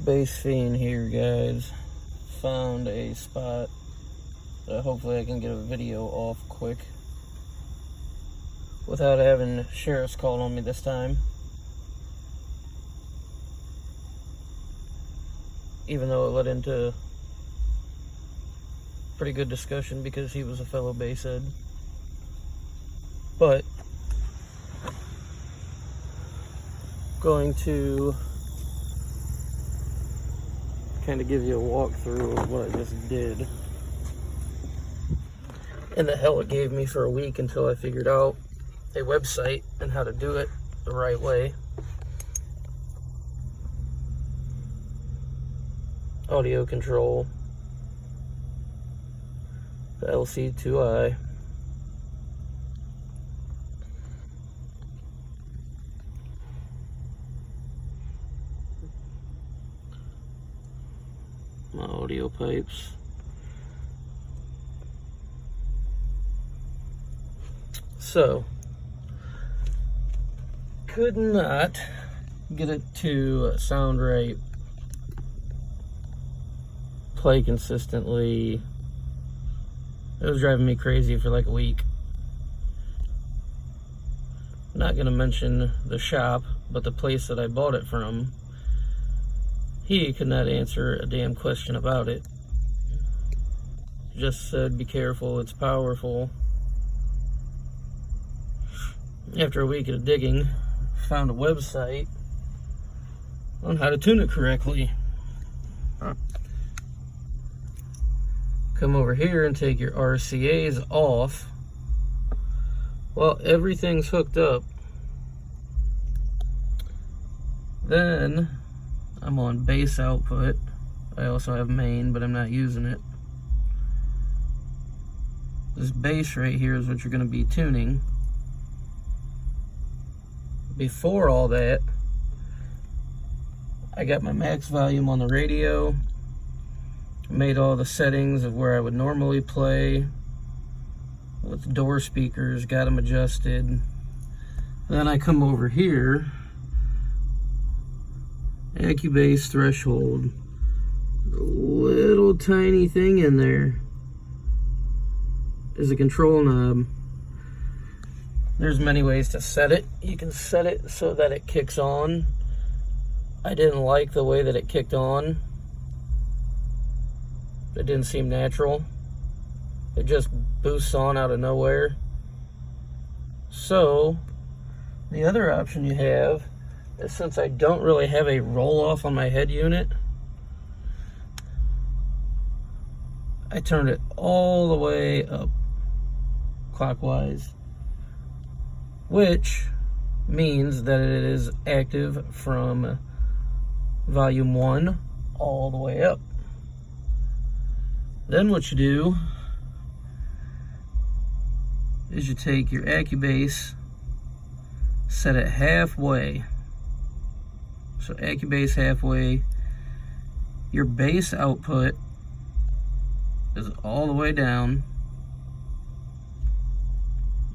Bass Fiend here, guys. Found a spot that hopefully I can get a video off quick without having sheriffs call on me this time. Even though it led into pretty good discussion because he was a fellow bass head. But going to kind of give you a walkthrough of what I just did and the hell it gave me for a week until I figured out a website and how to do it the right way. Audio control, the Lc2i, my audio pipes, so could not get it to sound right, play consistently. It was driving me crazy for like a week. Not gonna mention the shop, but the place that I bought it from, he could not answer a damn question about it. Just said, be careful, it's powerful. After a week of digging, found a website on how to tune it correctly. Come over here and take your RCAs off. Well, everything's hooked up. Then I'm on bass output. I also have main, but I'm not using it. This bass right here is what you're going to be tuning. Before all that, I got my max volume on the radio, made all the settings of where I would normally play with door speakers, got them adjusted. Then I come over here, AccuBass threshold, a little tiny thing in there is a control knob. There's many ways to set it. You can set it so that it kicks on. I didn't like the way that it kicked on. It didn't seem natural. It just boosts on out of nowhere. So, the other option you have is, since I don't really have a roll-off on my head unit, I turned it all the way up clockwise, which means that it is active from volume 1 all the way up. Then what you do is you take your AccuBass, set it halfway. So AccuBass halfway, your bass output is all the way down,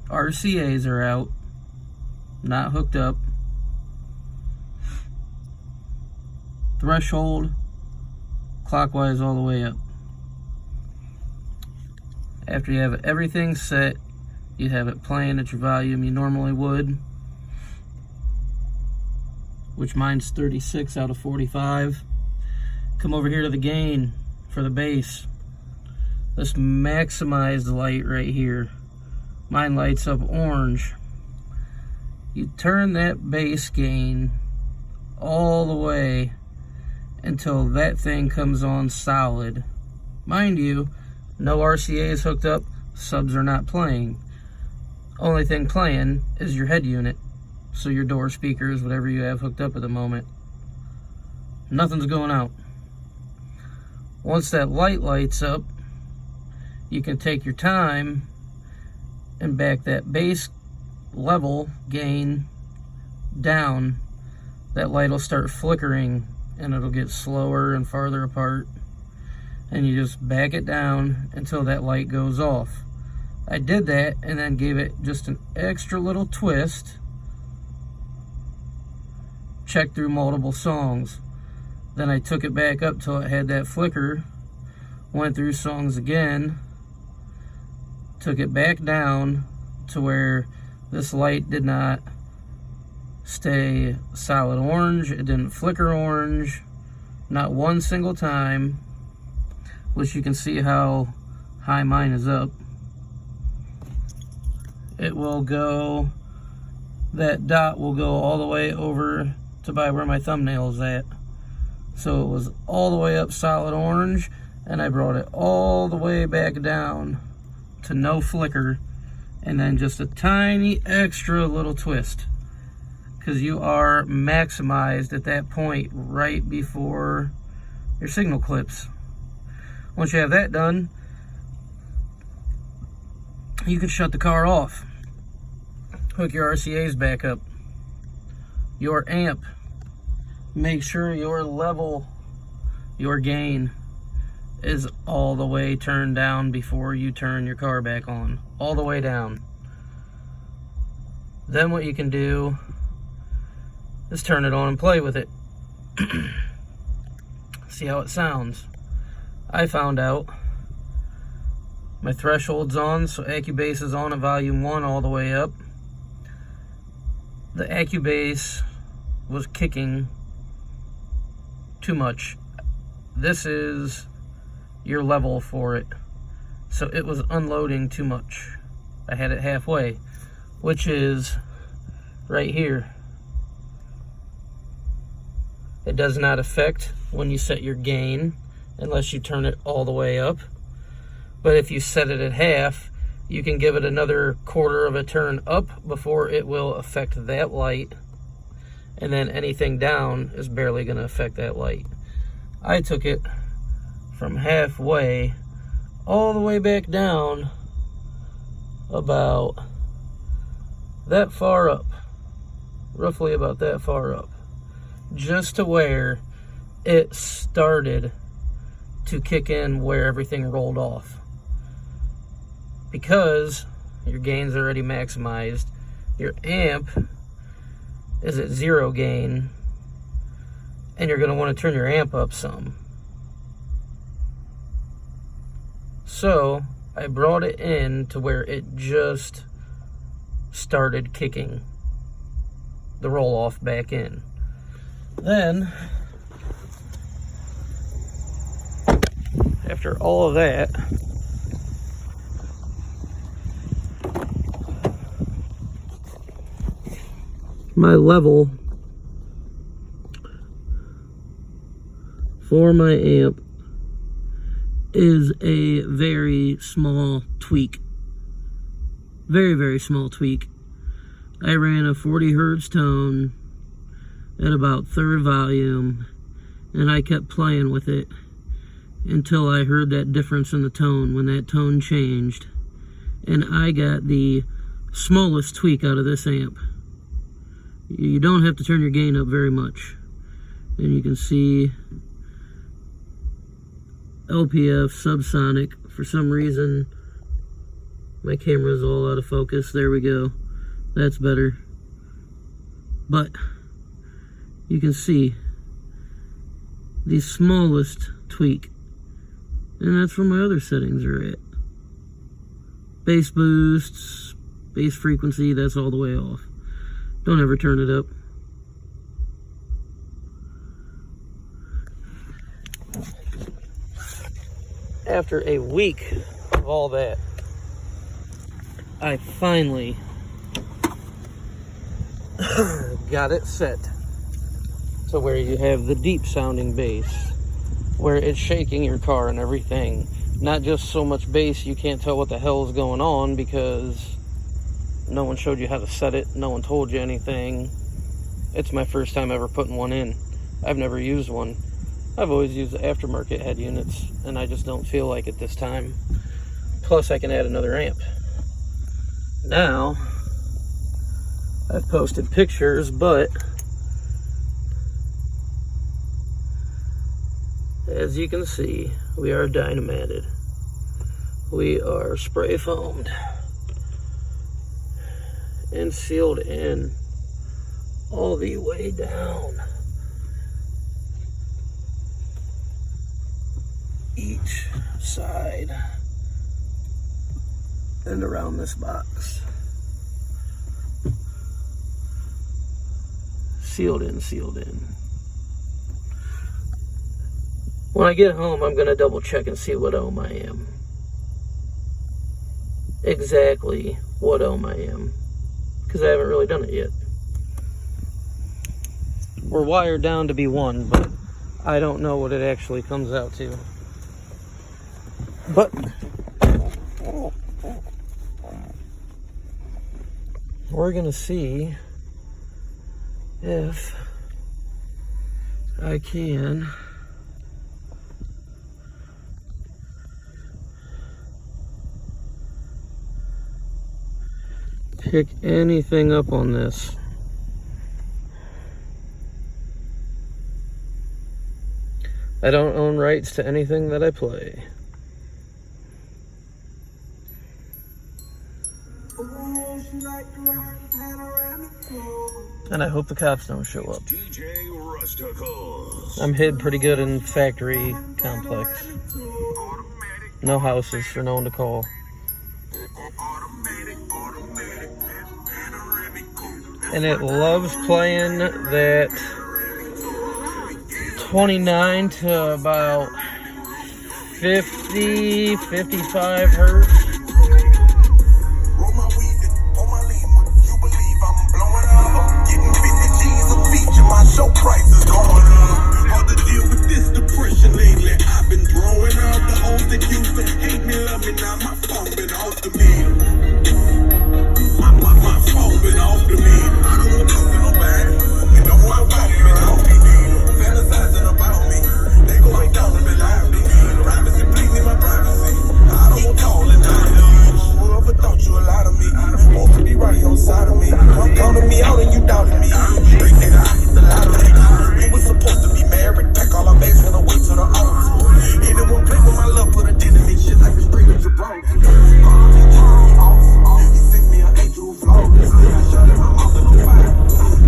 RCAs are out, not hooked up, threshold clockwise all the way up. After you have everything set, you have it playing at your volume you normally would, which mine's 36 out of 45. Come over here to the gain for the bass. Let's maximize the light right here. Mine lights up orange. You turn that bass gain all the way until that thing comes on solid. Mind you, no RCAs hooked up, subs are not playing. Only thing playing is your head unit. So your door speakers, whatever you have hooked up at the moment. Nothing's going out. Once that light lights up, you can take your time and back that bass level gain down. That light will start flickering and it'll get slower and farther apart. And you just back it down until that light goes off. I did that and then gave it just an extra little twist. Check through multiple songs. Then I took it back up till it had that flicker, went through songs again, took it back down to where this light did not stay solid orange, it didn't flicker orange, not one single time, which you can see how high mine is up. It will go, that dot will go all the way over to by where my thumbnail is at. So it was all the way up solid orange, and I brought it all the way back down to no flicker, and then just a tiny extra little twist, because you are maximized at that point right before your signal clips. Once you have that done, you can shut the car off, hook your RCAs back up, your amp, make sure your level, your gain is all the way turned down before you turn your car back on, all the way down. Then what you can do is turn it on and play with it. See how it sounds. I found out my threshold's on, so AccuBass is on at volume 1 all the way up. The AccuBass was kicking too much. This is your level for it, so it was unloading too much. I had it halfway, which is right here. It does not affect when you set your gain unless you turn it all the way up, but if you set it at half, you can give it another quarter of a turn up before it will affect that light, and then anything down is barely going to affect that light. I took it from halfway all the way back down about that far up, roughly about that far up, just to where it started to kick in where everything rolled off. Because your gain's already maximized, your amp is at 0 gain, and you're going to want to turn your amp up some. So I brought it in to where it just started kicking the roll off back in. Then, after all of that, my level for my amp is a very small tweak. Very, very small tweak. I ran a 40 hertz tone at about 3rd volume, and I kept playing with it until I heard that difference in the tone when that tone changed, and I got the smallest tweak out of this amp. You don't have to turn your gain up very much, and you can see LPF subsonic. For some reason my camera is all out of focus. There we go, that's better. But you can see the smallest tweak, and that's where my other settings are at. Bass boosts, bass frequency, that's all the way off. Don't ever turn it up. After a week of all that, I finally got it set to where you have the deep sounding bass, where it's shaking your car and everything. Not just so much bass you can't tell what the hell is going on because no one showed you how to set it, no one told you anything. It's my first time ever putting one in. I've never used one. I've always used the aftermarket head units, and I just don't feel like it this time. Plus I can add another amp. Now, I've posted pictures, but as you can see, we are dynamated. We are spray foamed and sealed in all the way down. each side and around this box. Sealed in, sealed in. When I get home, I'm gonna double check and see what ohm I am. Exactly what ohm I am, because I haven't really done it yet. We're wired down to be 1, but I don't know what it actually comes out to. But we're gonna see if I can pick anything up on this. I don't own rights to anything that I play. And I hope the cops don't show up. I'm hid pretty good in factory complex. No houses for no one to call. And it loves playing that 29 to about 50, 55 hertz. So prices going up. Hard to deal with this depression lately. I've been throwing out the hoes that used to hate me, love me. Now my phone been off the meter. My phone been off the meter. I don't want to talk to nobody. And don't want nobody been off me neither. Fantasizing about me. They go way down and be loud to me. Privacy, please need my privacy. I don't want calling down to me. Whoever thought you a lot of me. Supposed to be right on side of me. Come counting me out and you doubted me. Straight nigga, I hit the lottery. We was supposed to be married. Pack all our bags and away to the office. Anyone play with my love, put a dent in this shit like a straight up Gibraltar. He sent me an angel flawless. I shot him off in the fire.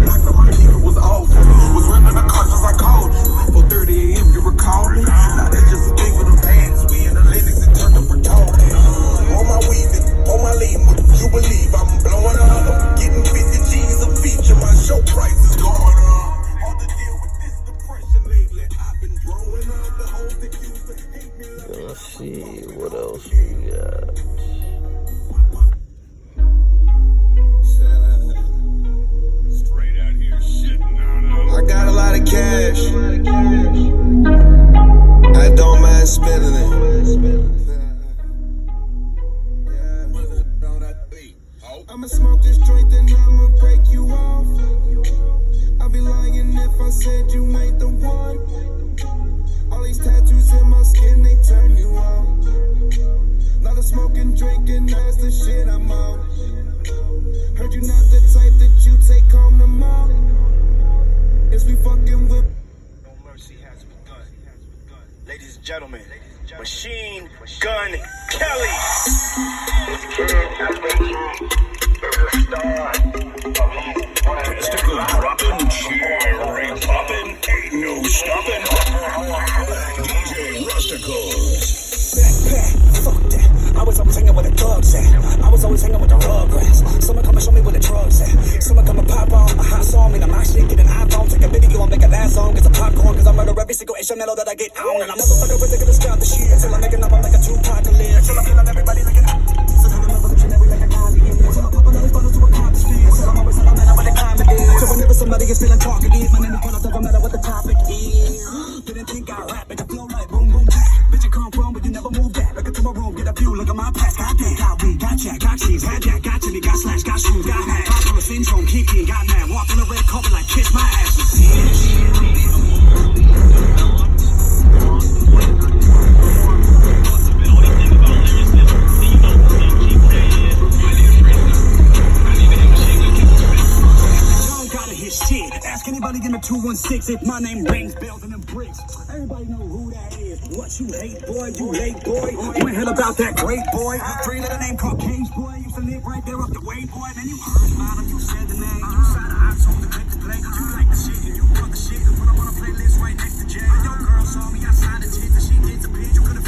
Knocked on my keeper was off. Was running the conscience, I called you. For 30 a.m. you recall me. Now that's just a thing for the fans. We in the Linux and turned up for talking. On my weaving, on my lean, would you believe I'm blowing up? I'm getting 50 G's a feature. My show price is going up. Hard to deal with this depression lately. I've been throwing out the hoes that used to hate me. Let's see what else we got. Straight out here shitting on them. I got a lot of cash. I don't mind spending it. I'ma smoke this joint, then I'ma break you off. I'd be lying if I said you ain't the one. All these tattoos in my skin, they turn you on. Not a smoking, drinking, that's the shit I'm on. Heard you not the type that you take home to mom. Is we fucking with no mercy has begun. Ladies and gentlemen, Machine Gun Kelly. Testicle dropping, cherry popping, ain't no stopping. DJ Rusticles. Backpack, fuck that. I was always hanging with the thugs at. I was always hanging with the rugrats. Someone come and show me where the drugs at. Someone come and pop on a hot song. And I'm actually get an iPhone. Take a video and make a last song. Get some popcorn. Cause I murder every single instrumental that I get on. And I'm motherfucker with the start the shit. Till I'm making up like a Tupac lyric. Till I'm feeling everybody looking up. So tell them revolutionary like a Gandhi. Till I'm popping those bottles to accomplishments. Till I'm always on a matter what the climate is. So whenever somebody is feeling talkative, my name is called up, doesn't matter what the topic is. Didn't think I rap, make a flow like boom, boom, back. Bitch, you come from, but you never move back. Look into my room, get a view, look at my past. Got that, got weed, got jack, got cheese, had jack, got chili, got slash, got shoes, got hat. Got from a syndrome, kicking, got mad. Walked on the red carpet like kiss my ass. You see it? Shit. Ask anybody in the 216 if my name rings bells and them bricks. Everybody know who that is. What you hate, boy? You late, boy. You ain't heard about that great boy. Three letter name called Cage boy. Used to live right there up the way, boy. Then you heard about him. You said the name. You saw the ox on the next play. You like the shit and you fuck the shit and put up on a playlist right next to Jay. Your girl saw me outside the tent and she did the pitch. You could've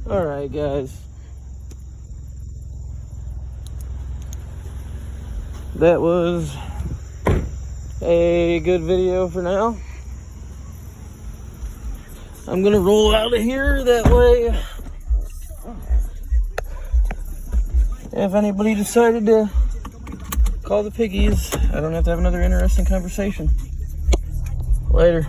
Alright, guys. That was a good video for now. I'm gonna roll out of here, that way if anybody decided to call the piggies, I don't have to have another interesting conversation. Later.